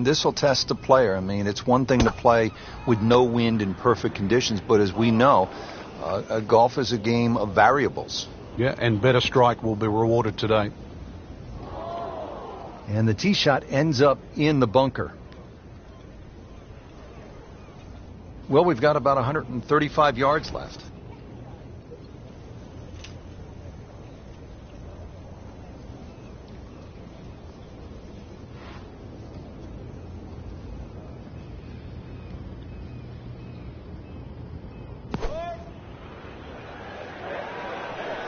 this will test the player. I mean, it's one thing to play with no wind in perfect conditions, but as we know, golf is a game of variables. Yeah, and better strike will be rewarded today. And the tee shot ends up in the bunker. Well, we've got about 135 yards left.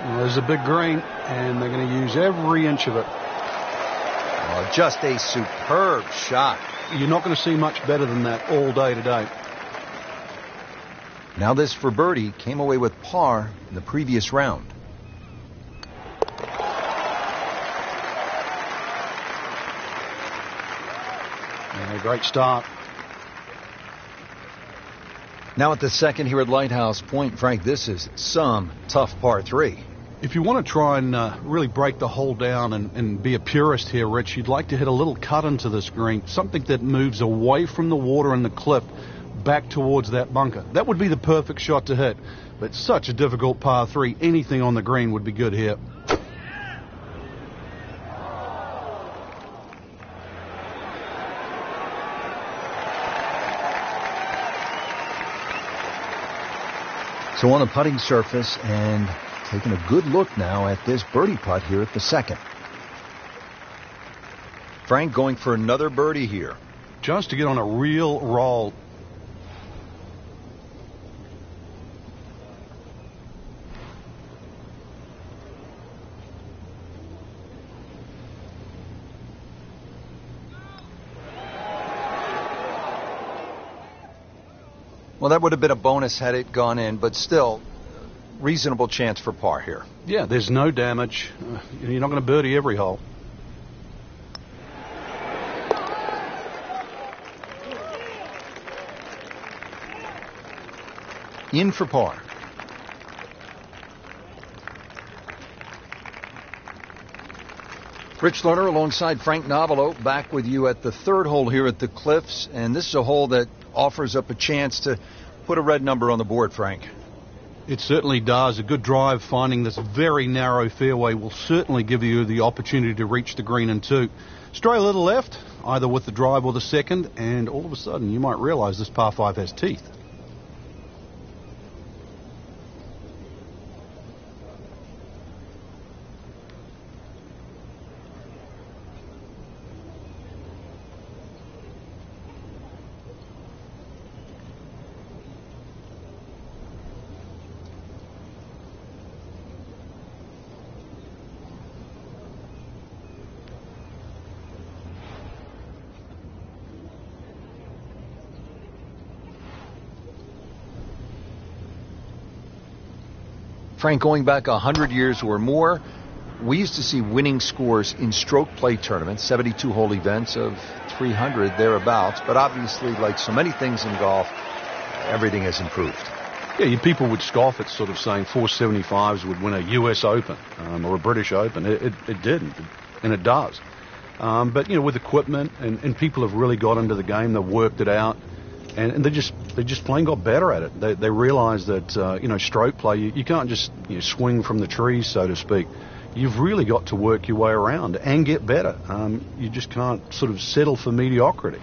Well, there's a big green, and they're going to use every inch of it. Just a superb shot. You're not going to see much better than that all day today. Now this for birdie, came away with par in the previous round. Yeah, great start. Now at the second here at Lighthouse Point, Frank, this is some tough par 3. If you want to try and really break the hole down and be a purist here, Rich, you'd like to hit a little cut into this green, something that moves away from the water and the cliff back towards that bunker. That would be the perfect shot to hit, but such a difficult par 3. Anything on the green would be good here. So on the putting surface, and taking a good look now at this birdie putt here at the second. Frank going for another birdie here. Just to get on a real roll. Well, that would have been a bonus had it gone in, but still, reasonable chance for par here. Yeah, there's no damage. You're not going to birdie every hole. In for par. Rich Lerner alongside Frank Novelo, back with you at the third hole here at the Cliffs, and this is a hole that offers up a chance to put a red number on the board, Frank. It certainly does. A good drive finding this very narrow fairway will certainly give you the opportunity to reach the green in 2. Stray a little left, either with the drive or the second, and all of a sudden you might realize this par 5 has teeth. Frank, going back 100 years or more, we used to see winning scores in stroke play tournaments, 72-hole events of 300 thereabouts. But obviously, like so many things in golf, everything has improved. Yeah, people would scoff at sort of saying 475s would win a U.S. Open or a British Open. It didn't, and it does. But, with equipment, and people have really got into the game, they've worked it out. And they just plain got better at it. They realize that, stroke play, you can't just swing from the trees, so to speak. You've really got to work your way around and get better. You just can't sort of settle for mediocrity.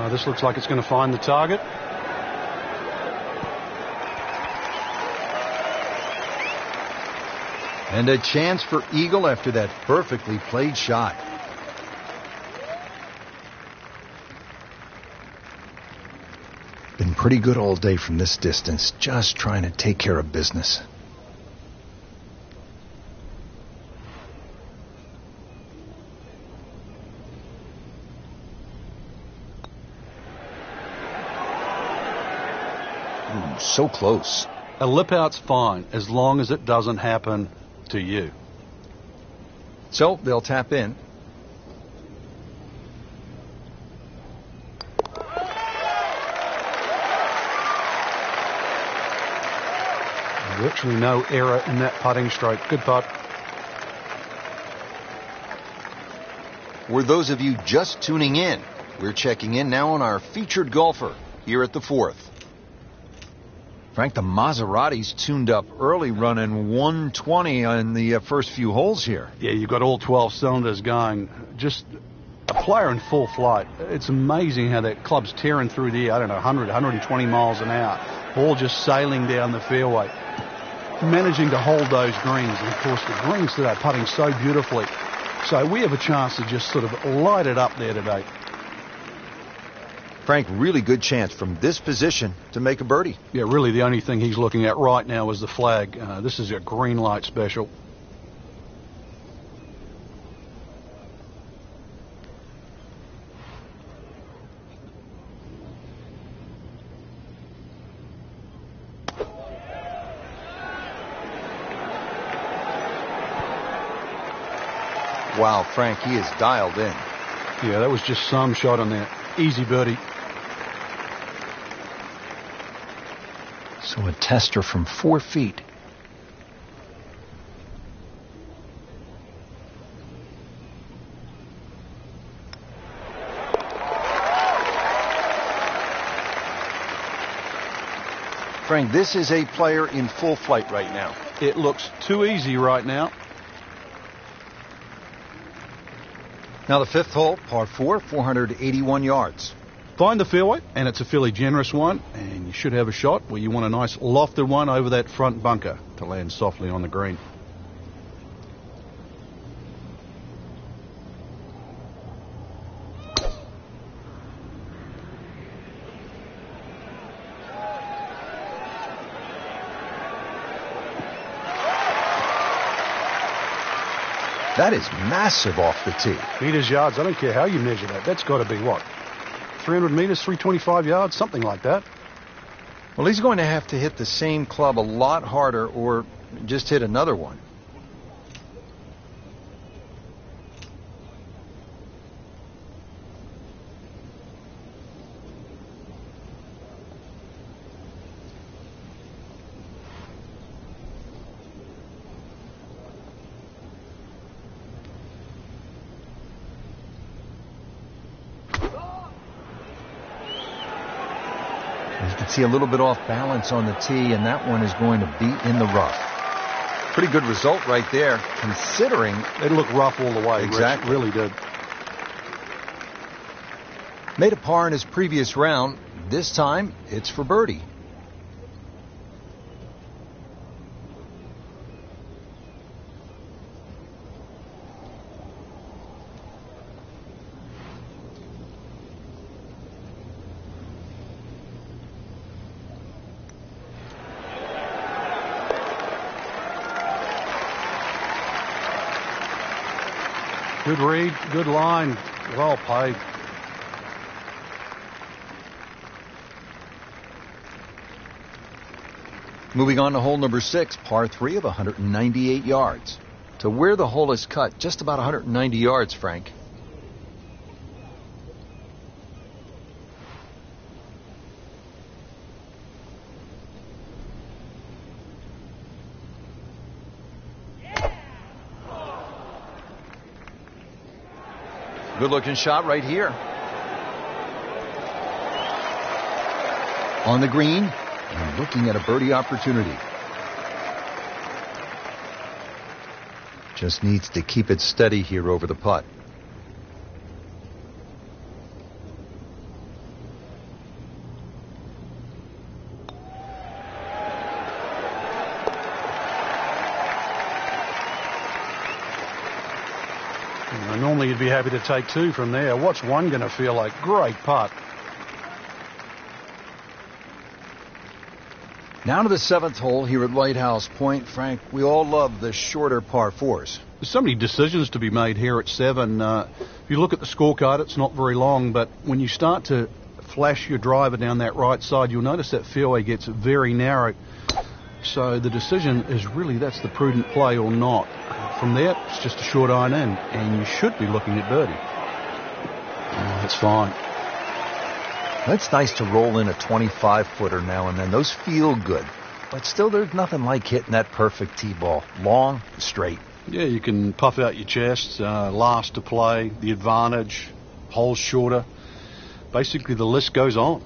This looks like it's going to find the target. And a chance for eagle after that perfectly played shot. Been pretty good all day from this distance, just trying to take care of business. Ooh, so close. A lip out's fine as long as it doesn't happen to you. So they'll tap in. Virtually no error in that putting stroke. Good putt. For those of you just tuning in, we're checking in now on our featured golfer here at the fourth. Frank, the Maserati's tuned up early, running 120 on the first few holes here. Yeah, you've got all 12 cylinders going. Just a player in full flight. It's amazing how that club's tearing through the air, 100, 120 miles an hour. Ball just sailing down the fairway. Managing to hold those greens. And, of course, the greens today putting so beautifully. So we have a chance to just sort of light it up there today. Frank, really good chance from this position to make a birdie. Yeah, really the only thing he's looking at right now is the flag. This is a green light special. Wow, Frank, he is dialed in. Yeah, that was just some shot on there. Easy birdie. So a tester from 4 feet. Frank, this is a player in full flight right now. It looks too easy right now. Now the fifth hole, par 4, 481 yards. Find the fairway, and it's a fairly generous one, and you should have a shot where you want a nice lofted one over that front bunker to land softly on the green. That is massive off the tee. Meters, yards, I don't care how you measure that. That's got to be what? 300 meters, 325 yards, something like that. Well, he's going to have to hit the same club a lot harder or just hit another one. You can see a little bit off balance on the tee, and that one is going to be in the rough. Pretty good result right there, considering it looked rough all the way. Exactly. It really did. Made a par in his previous round. This time, it's for birdie. Good read, good line, well played. Moving on to hole number 6, par 3 of 198 yards. To where the hole is cut, just about 190 yards, Frank. Good-looking shot right here. On the green, and looking at a birdie opportunity. Just needs to keep it steady here over the putt. Normally you'd be happy to take 2 from there. What's one going to feel like? Great putt. Now to the 7th hole here at Lighthouse Point. Frank, we all love the shorter par 4s. There's so many decisions to be made here at 7. If you look at the scorecard, it's not very long, but when you start to flash your driver down that right side, you'll notice that fairway gets very narrow. So the decision is really that's the prudent play or not. From there, it's just a short iron in, and you should be looking at birdie. That's fine. It's nice to roll in a 25-footer now and then. Those feel good. But still, there's nothing like hitting that perfect tee ball. Long, straight. Yeah, you can puff out your chest, last to play, the advantage, holes shorter. Basically, the list goes on.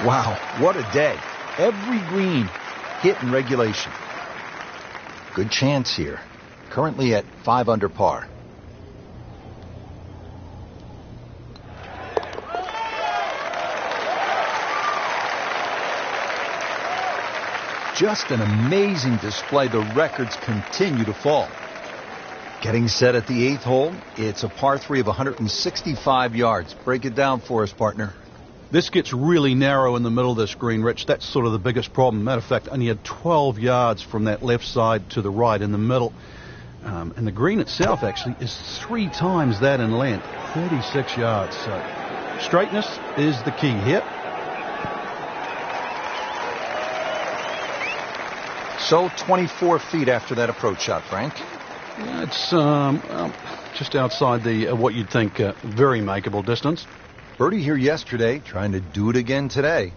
Wow, what a day. Every green hit in regulation. Good chance here. Currently at 5 under par. Just an amazing display. The records continue to fall. Getting set at the 8th hole. It's a par 3 of 165 yards. Break it down for us, partner. This gets really narrow in the middle of this green, Rich. That's sort of the biggest problem. Matter of fact, only had 12 yards from that left side to the right in the middle. And the green itself actually is 3 times that in length, 36 yards. So straightness is the key here. So 24 feet after that approach shot, Frank. Yeah, it's just outside the what you'd think very makeable distance. Birdie here yesterday, trying to do it again today.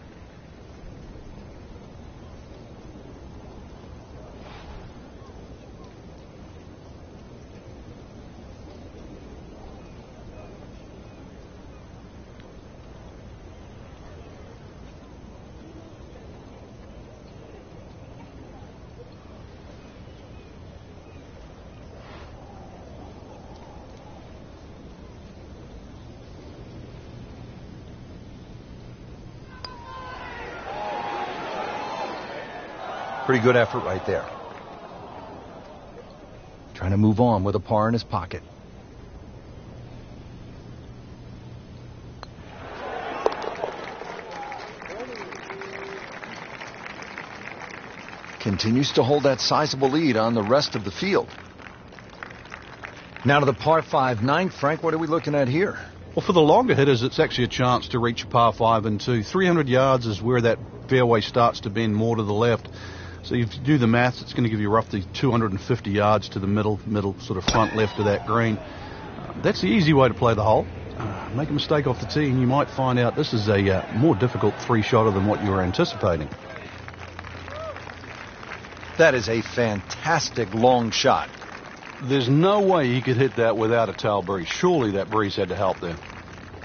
Pretty good effort right there. Trying to move on with a par in his pocket. Continues to hold that sizable lead on the rest of the field. Now to the par 5 9th. Frank, what are we looking at here? Well, for the longer hitters, it's actually a chance to reach a par 5 and 2. 300 yards is where that fairway starts to bend more to the left. So if you do the maths, it's going to give you roughly 250 yards to the middle sort of front left of that green. That's the easy way to play the hole. Make a mistake off the tee and you might find out this is a more difficult 3-shotter than what you were anticipating. That is a fantastic long shot. There's no way he could hit that without a tail breeze. Surely that breeze had to help there.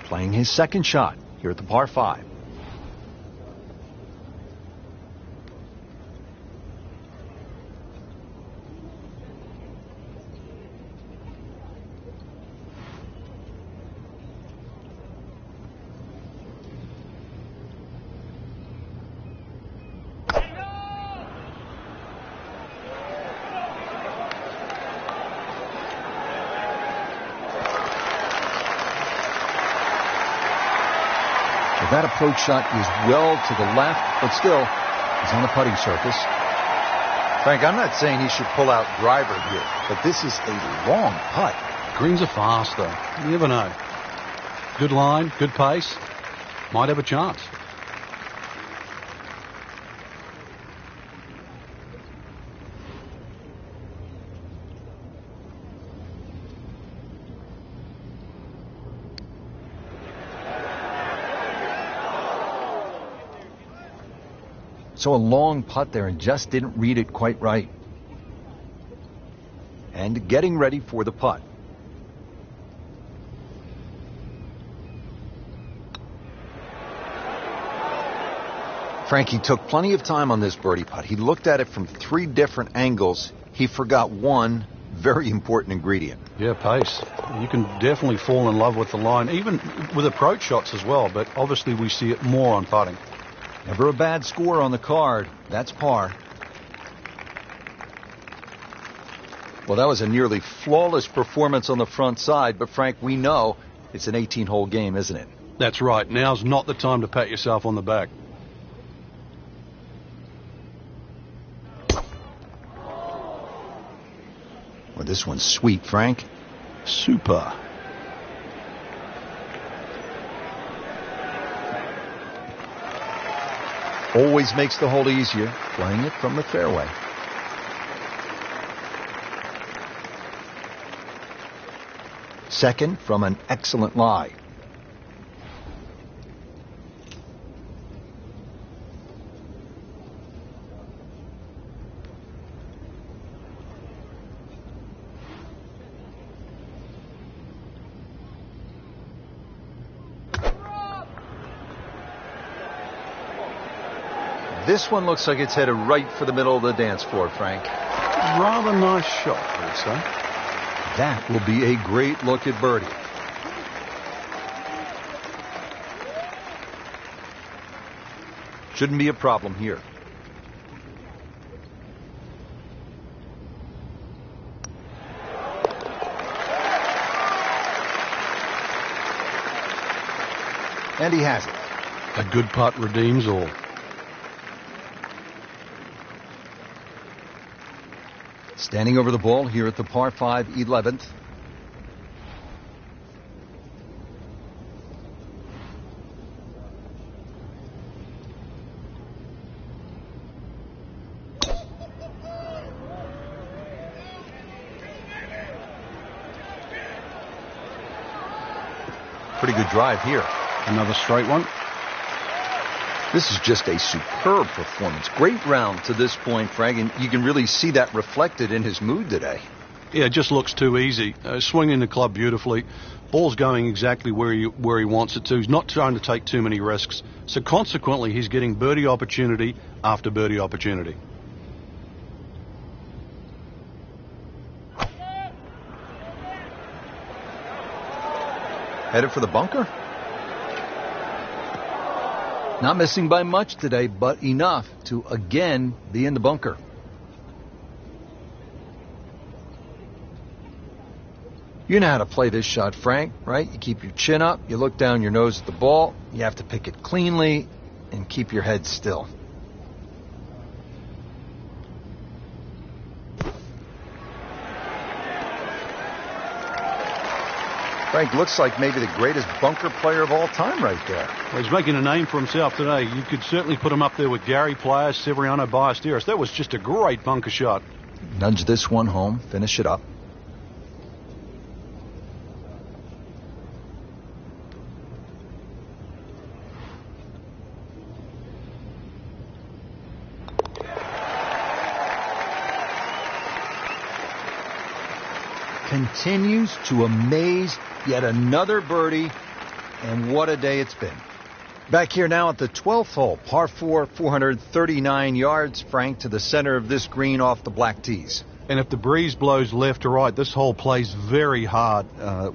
Playing his second shot here at the par 5. That approach shot is well to the left, but still, he's on the putting surface. Frank, I'm not saying he should pull out driver here, but this is a long putt. Greens are fast, though. You never know. Good line, good pace. Might have a chance. So a long putt there and just didn't read it quite right. And getting ready for the putt. Frankie took plenty of time on this birdie putt. He looked at it from 3 different angles. He forgot one very important ingredient. Yeah, pace. You can definitely fall in love with the line, even with approach shots as well, but obviously we see it more on putting. Never a bad score on the card. That's par. Well, that was a nearly flawless performance on the front side, but Frank, we know it's an 18-hole game, isn't it? That's right. Now's not the time to pat yourself on the back. Well, this one's sweet, Frank. Super. Always makes the hole easier, playing it from the fairway. second from an excellent lie. This one looks like it's headed right for the middle of the dance floor, Frank. Rather nice shot, I would say. That will be a great look at birdie. Shouldn't be a problem here. And he has it. A good putt redeems all. Standing over the ball here at the par 5 11th. Pretty good drive here. Another straight one. This is just a superb performance. Great round to this point, Frank, and you can really see that reflected in his mood today. Yeah, it just looks too easy. Swinging the club beautifully. Ball's going exactly where he wants it to. He's not trying to take too many risks. So consequently, he's getting birdie opportunity after birdie opportunity. Headed for the bunker. Not missing by much today, but enough to again be in the bunker. You know how to play this shot, Frank, right? You keep your chin up, you look down your nose at the ball, you have to pick it cleanly and keep your head still. Frank looks like maybe the greatest bunker player of all time right there. Well, he's making a name for himself today. You could certainly put him up there with Gary Player, Severiano Ballesteros. That was just a great bunker shot. Nudge this one home, finish it up. Continues to amaze. Yet another birdie, and what a day it's been. Back here now at the 12th hole, par 4, 439 yards, Frank, to the center of this green off the black tees. And if the breeze blows left to right, this hole plays very hard.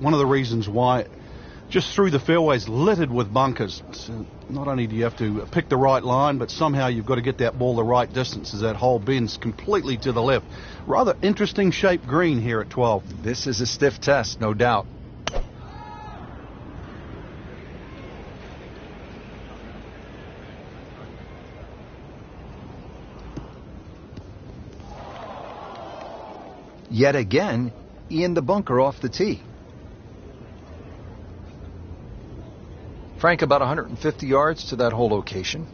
One of the reasons why, just through the fairways, littered with bunkers. So not only do you have to pick the right line, but somehow you've got to get that ball the right distance as that hole bends completely to the left. Rather interesting shaped green here at 12. This is a stiff test, no doubt. Yet again, in the bunker off the tee. Frank, about 150 yards to that hole location.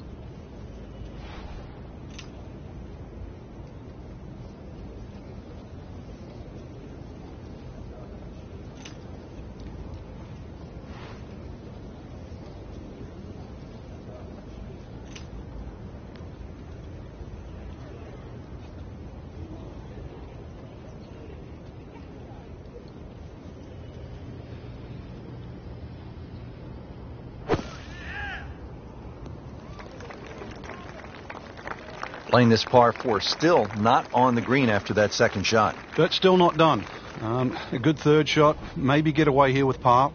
Playing this par 4, still not on the green after that second shot. That's still not done. A good third shot. Maybe get away here with par.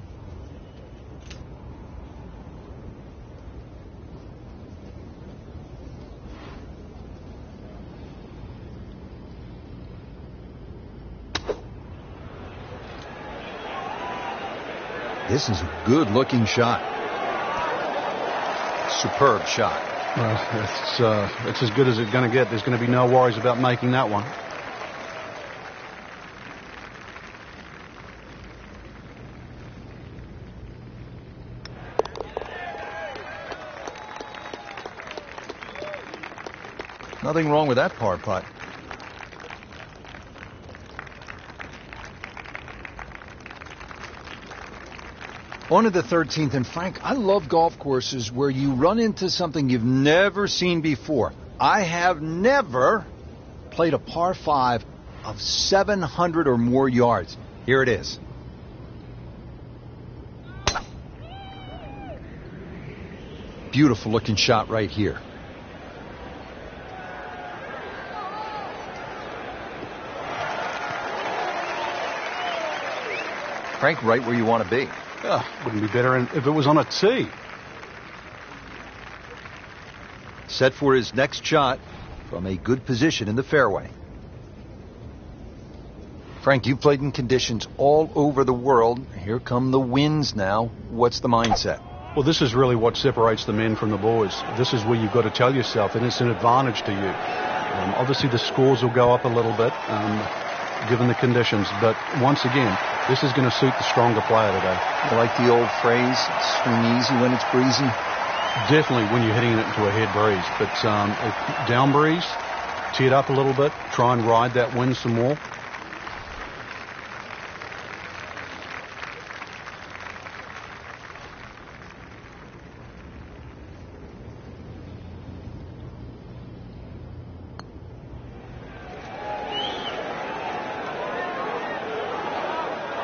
This is a good-looking shot. Superb shot. Well, it's as good as it's going to get. There's going to be no worries about making that one. Nothing wrong with that par putt. On to the 13th, and Frank, I love golf courses where you run into something you've never seen before. I have never played a par 5 of 700 or more yards. Here it is. Beautiful looking shot right here. Frank, right where you want to be. Wouldn't be better if it was on a tee. Set for his next shot from a good position in the fairway. Frank, you've played in conditions all over the world. Here come the winds now. What's the mindset? Well, this is really what separates the men from the boys. This is where you've got to tell yourself, and it's an advantage to you. Obviously, the scores will go up a little bit, given the conditions. But once again, this is going to suit the stronger player today. You like the old phrase, swing easy when it's breezy? Definitely when you're hitting it into a head breeze. But down breeze, tee it up a little bit, try and ride that wind some more.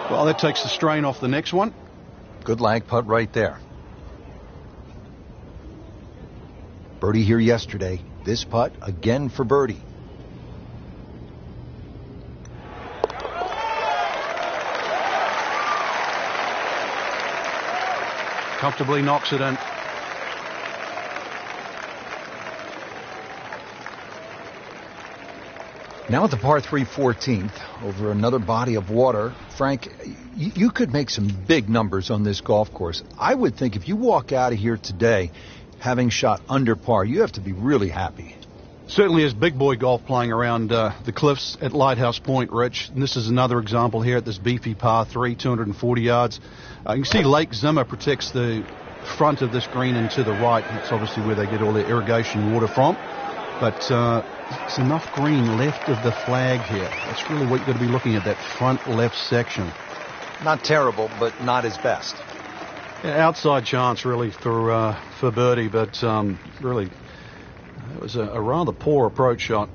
Well, that takes the strain off the next one. Good lag putt right there. Birdie here yesterday. This putt again for birdie. Comfortably knocks it in. Now at the par 3 14th, over another body of water. Frank, you could make some big numbers on this golf course. I would think if you walk out of here today having shot under par, you have to be really happy. Certainly is big boy golf playing around the cliffs at Lighthouse Point, Rich. And this is another example here at this beefy par 3, 240 yards. You can see Lake Zimmer protects the front of this green and to the right. It's obviously where they get all their irrigation water from. But it's enough green left of the flag here. That's really what you've got to be looking at, that front left section. Not terrible, but not his best. Yeah, outside chance, really, for birdie, but really, it was a rather poor approach shot.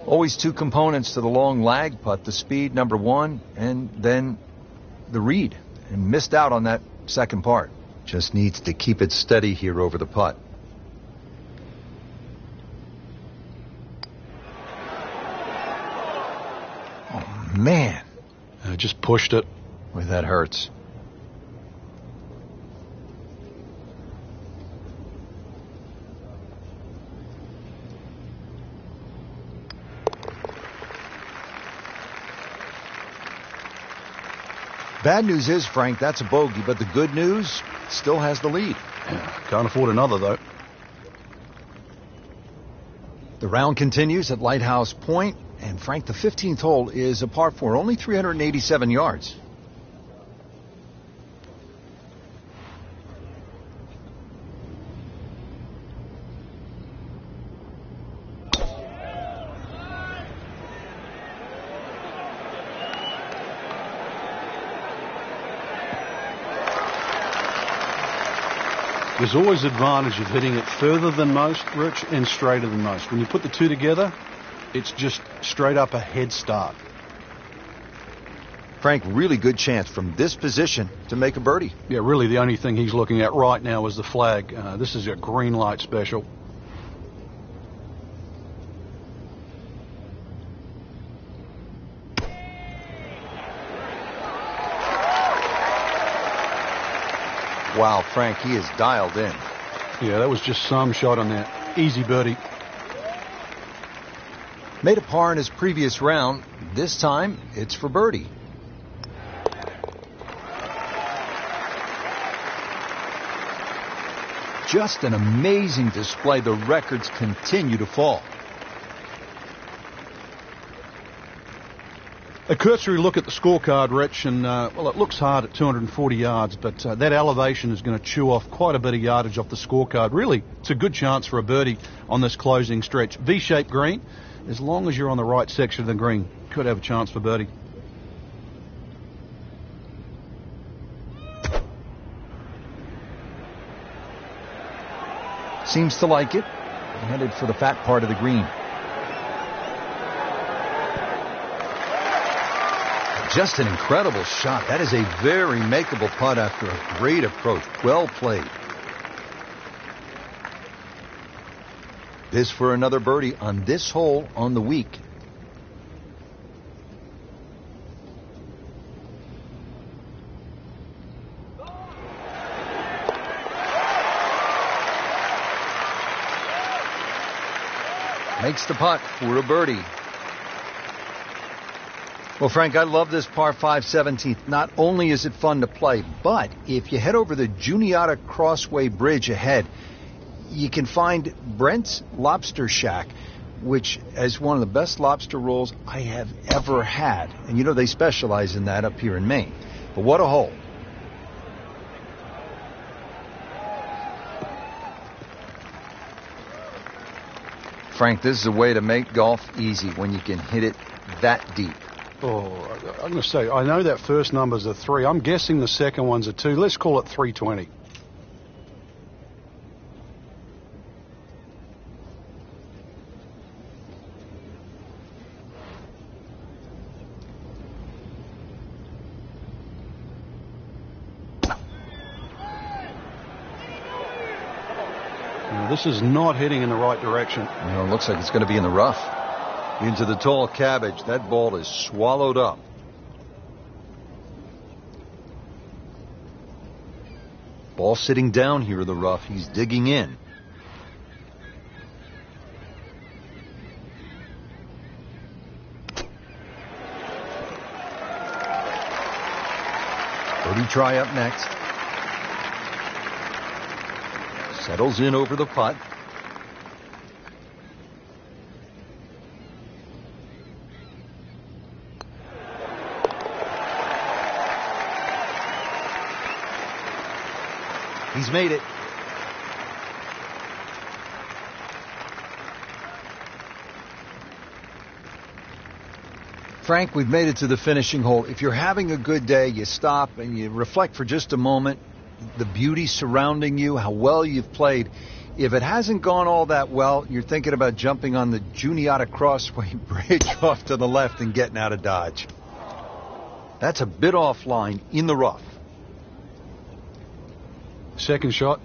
Always two components to the long lag putt, the speed, number one, and then the read. And missed out on that second part. Just needs to keep it steady here over the putt. Oh, man. Just pushed it. Boy, that hurts. Bad news is, Frank, that's a bogey, but the good news, still has the lead. Yeah, can't afford another, though. The round continues at Lighthouse Point, and Frank, the 15th hole is a par 4, only 387 yards. There's always advantage of hitting it further than most, Rich, and straighter than most. When you put the two together, it's just straight up a head start. Frank, really good chance from this position to make a birdie. Yeah, really the only thing he's looking at right now is the flag. This is a green light special. Wow, Frank, he is dialed in. Yeah, that was just some shot on that. Easy birdie. Made a par in his previous round. This time, it's for birdie. Just an amazing display. The records continue to fall. A cursory look at the scorecard, Rich, and, well, it looks hard at 240 yards, but that elevation is going to chew off quite a bit of yardage off the scorecard. Really, it's a good chance for a birdie on this closing stretch. V-shaped green, as long as you're on the right section of the green, could have a chance for birdie. Seems to like it. Headed for the fat part of the green. Just an incredible shot. That is a very makeable putt after a great approach. Well played. This for another birdie on this hole on the week. Makes the putt for a birdie. Well, Frank, I love this par 5 17th. Not only is it fun to play, but if you head over the Juniata Crossway Bridge ahead, you can find Brent's Lobster Shack, which is one of the best lobster rolls I have ever had. And you know they specialize in that up here in Maine. But what a hole. Frank, this is a way to make golf easy when you can hit it that deep. Oh, I'm going to say, I know that first number's a 3. I'm guessing the second one's a 2. Let's call it 320. Now, this is not heading in the right direction. You know, it looks like it's going to be in the rough. Into the tall cabbage. That ball is swallowed up. Ball sitting down here in the rough. He's digging in. Birdie try up next. Settles in over the putt. He's made it. Frank, we've made it to the finishing hole. If you're having a good day, you stop and you reflect for just a moment. The beauty surrounding you, how well you've played. If it hasn't gone all that well, you're thinking about jumping on the Juniata Crossway Bridge off to the left and getting out of Dodge. That's a bit offline in the rough. Second shot.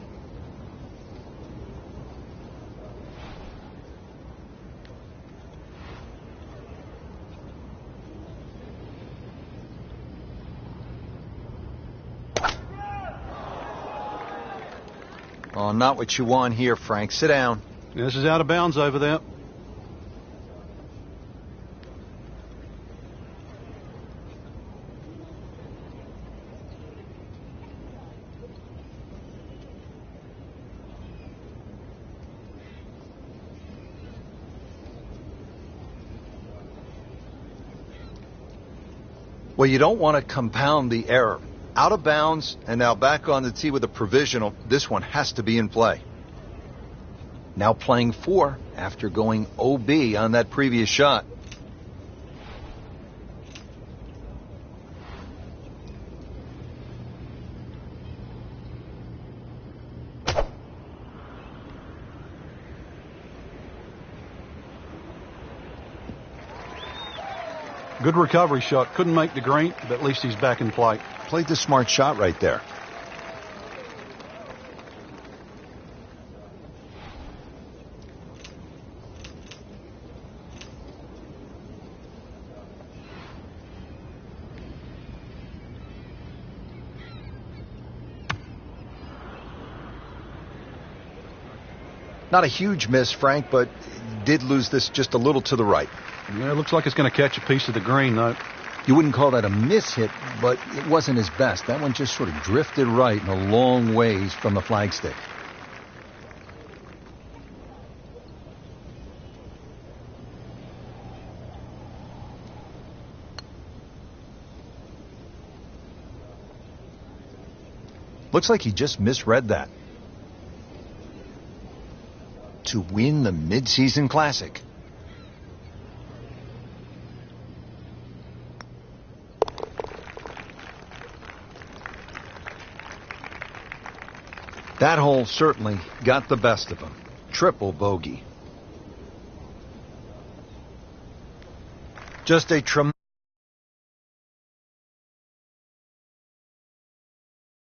Oh, not what you want here, Frank. Sit down. This is out of bounds over there. Well, you don't want to compound the error. Out of bounds and now back on the tee with a provisional. This one has to be in play. Now playing 4 after going OB on that previous shot. Good recovery shot. Couldn't make the green, but at least he's back in play. Played the smart shot right there. Not a huge miss, Frank, but did lose this just a little to the right. Yeah, it looks like it's going to catch a piece of the green, though. You wouldn't call that a miss hit, but it wasn't his best. That one just sort of drifted right and a long ways from the flagstick. Looks like he just misread that. To win the mid-season classic. That hole certainly got the best of him. Triple bogey. Just a tremendous